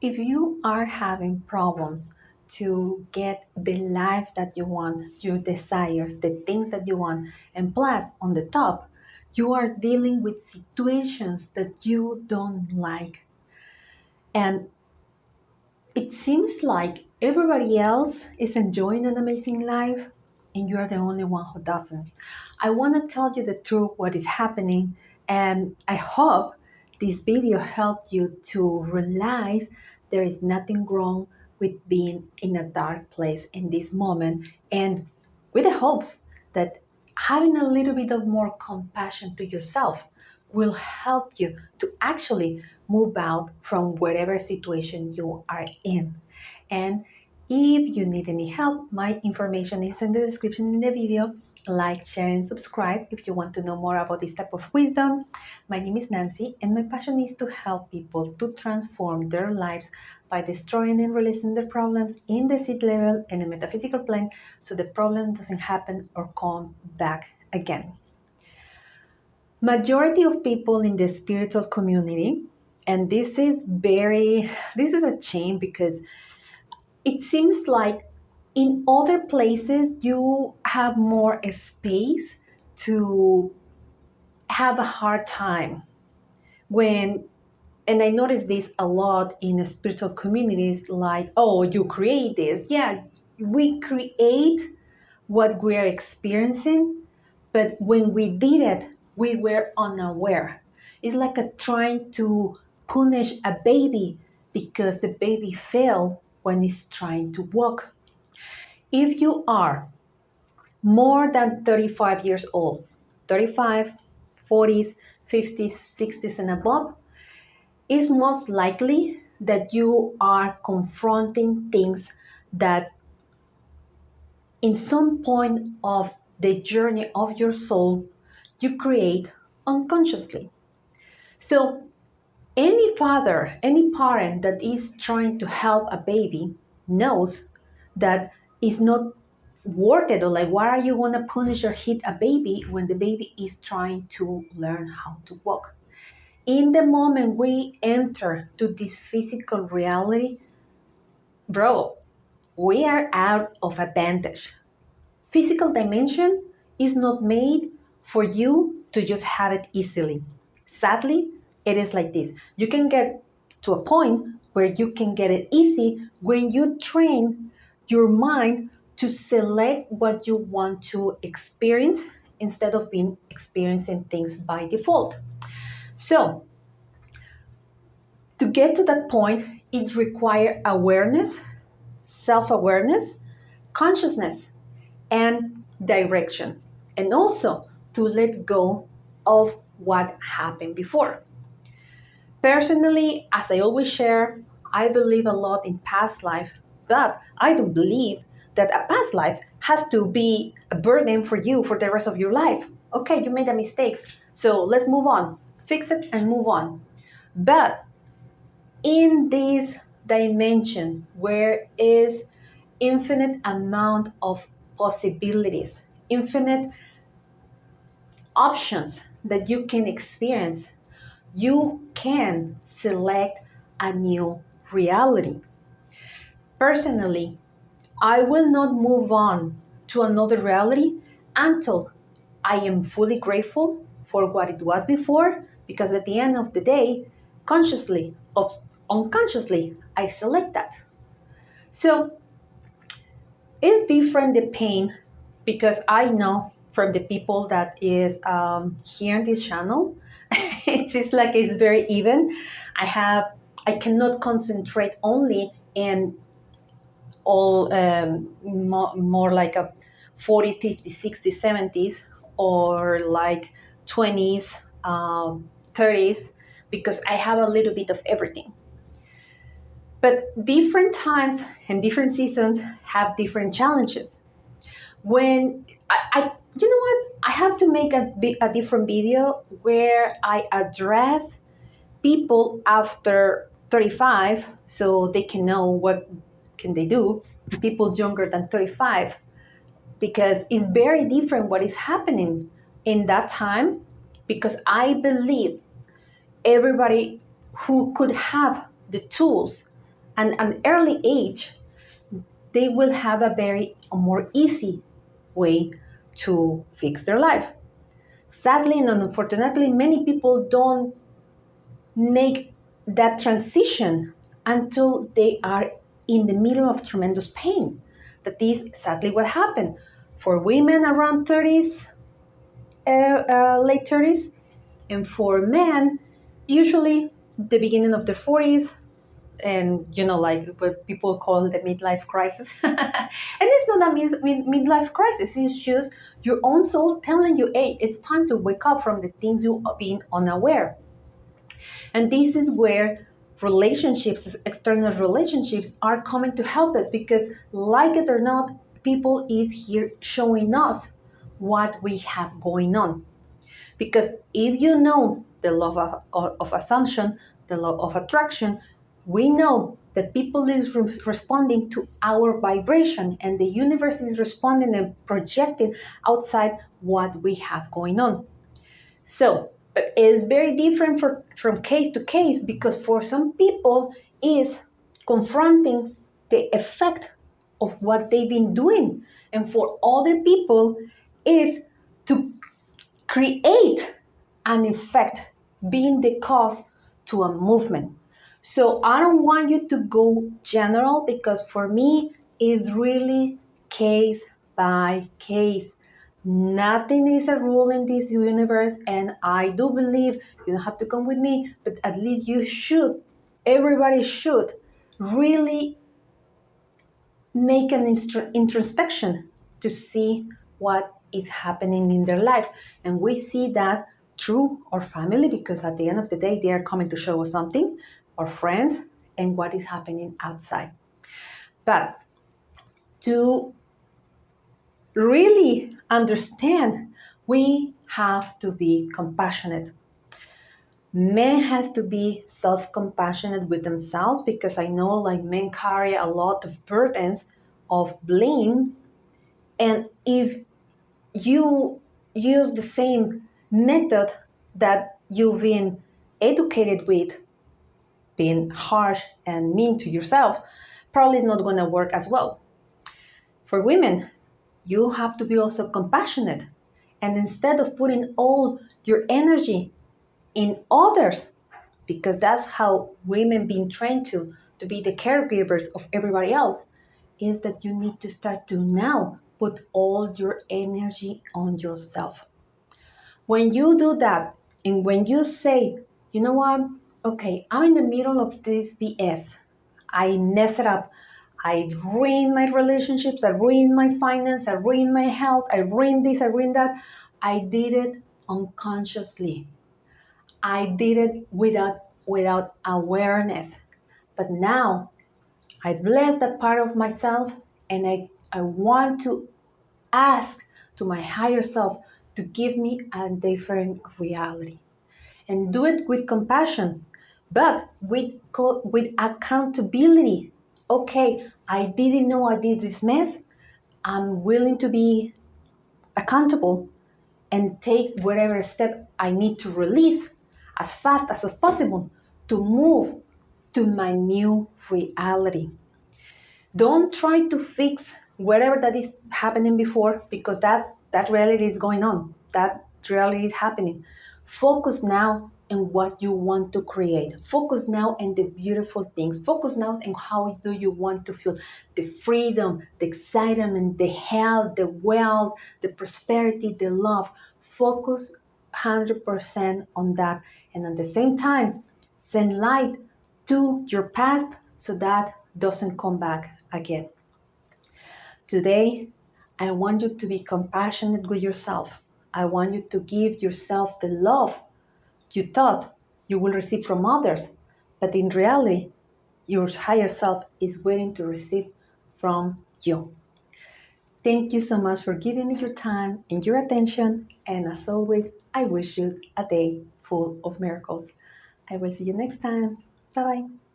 If you are having problems to get the life that you want, your desires, the things that you want, and plus on the top, you are dealing with situations that you don't like. And it seems like everybody else is enjoying an amazing life and you are the only one who doesn't. I want to tell you the truth, what is happening, and I hope this video helped you to realize there is nothing wrong with being in a dark place in this moment, and with the hopes that having a little bit of more compassion to yourself will help you to actually move out from whatever situation you are in. And if you need any help, my information is in the description in the video. Like, share, and subscribe if you want to know more about this type of wisdom. My name is Nancy, and my passion is to help people to transform their lives by destroying and releasing their problems in the seed level and the metaphysical plane so the problem doesn't happen or come back again. Majority of people in the spiritual community, and this is a shame because it seems like in other places you have more space to have a hard time when, and I notice this a lot in spiritual communities, like, oh, you create this. Yeah, we create what we're experiencing, but when we did it, we were unaware. It's like a trying to punish a baby because the baby fell when it's trying to walk. If you are more than 35 years old, 35, 40s, 50s, 60s, and above, it's most likely that you are confronting things that in some point of the journey of your soul you create unconsciously. So any father, any parent that is trying to help a baby knows that it's not worth it, or like, why are you going to punish or hit a baby when the baby is trying to learn how to walk? In the moment we enter to this physical reality, bro, we are out of advantage. Physical dimension is not made for you to just have it easily. Sadly, it is like this. You can get to a point where you can get it easy when you train your mind to select what you want to experience instead of being experiencing things by default. So, to get to that point, it requires awareness, self-awareness, consciousness, and direction, and also to let go of what happened before. Personally, as I always share, I believe a lot in past life, but I don't believe that a past life has to be a burden for you for the rest of your life. Okay, you made a mistake, so let's move on, fix it and move on. But in this dimension where is infinite amount of possibilities, infinite options that you can experience, you can select a new reality. Personally, I will not move on to another reality until I am fully grateful for what it was before, because at the end of the day, consciously or unconsciously, I select that. So it's different the pain, because I know from the people that is here in this channel, it's like it's very even. I cannot concentrate only in all more like a 40s, 50s, 60s, 70s, or like 20s, 30s, because I have a little bit of everything. But different times and different seasons have different challenges. When I you know what? I have to make a different video where I address people after 35 so they can know what can they do. People younger than 35, because it's very different what is happening in that time, because I believe everybody who could have the tools and an early age, they will have a more easy way to fix their life. Sadly and unfortunately, many people don't make that transition until they are in the middle of tremendous pain. That is sadly what happened for women around 30s, late 30s, and for men, usually the beginning of their 40s, and like what people call the midlife crisis. And it's not a midlife crisis, it's just your own soul telling you, hey, it's time to wake up from the things you are being unaware. And this is where relationships, external relationships, are coming to help us, because like it or not, people is here showing us what we have going on. Because if you know the law of assumption, the law of attraction, we know that people is responding to our vibration, and the universe is responding and projecting outside what we have going on. So, but it's very different from case to case, because for some people is confronting the effect of what they've been doing, and for other people is to create an effect, being the cause to a movement. So I don't want you to go general, because for me it's really case by case. Nothing is a rule in this universe, and I do believe you don't have to come with me, but at least you should, everybody should really make an introspection to see what is happening in their life. And we see that through our family, because at the end of the day, they are coming to show us something, our friends, and what is happening outside. But to really understand, we have to be compassionate. Men has to be self-compassionate with themselves, because I know like men carry a lot of burdens of blame. And if you use the same method that you've been educated with, being harsh and mean to yourself, probably is not going to work as well. For women, you have to be also compassionate. And instead of putting all your energy in others, because that's how women being trained to be the caregivers of everybody else, is that you need to start to now put all your energy on yourself. When you do that, and when you say, you know what, okay, I'm in the middle of this BS, I mess it up, I ruin my relationships, I ruin my finance, I ruin my health, I ruin this, I ruin that, I did it unconsciously. I did it without awareness. But now I bless that part of myself, and I want to ask to my higher self to give me a different reality. And do it with compassion, but with accountability. Okay, I didn't know I did this mess. I'm willing to be accountable and take whatever step I need to release as fast as possible to move to my new reality. Don't try to fix whatever that is happening before, because that reality is going on. That reality is happening. Focus now on what you want to create. Focus now on the beautiful things. Focus now on how do you want to feel the freedom, the excitement, the health, the wealth, the prosperity, the love. Focus 100% on that. And at the same time, send light to your past so that doesn't come back again. Today, I want you to be compassionate with yourself. I want you to give yourself the love you thought you will receive from others, but in reality, your higher self is waiting to receive from you. Thank you so much for giving me your time and your attention. And as always, I wish you a day full of miracles. I will see you next time. Bye bye.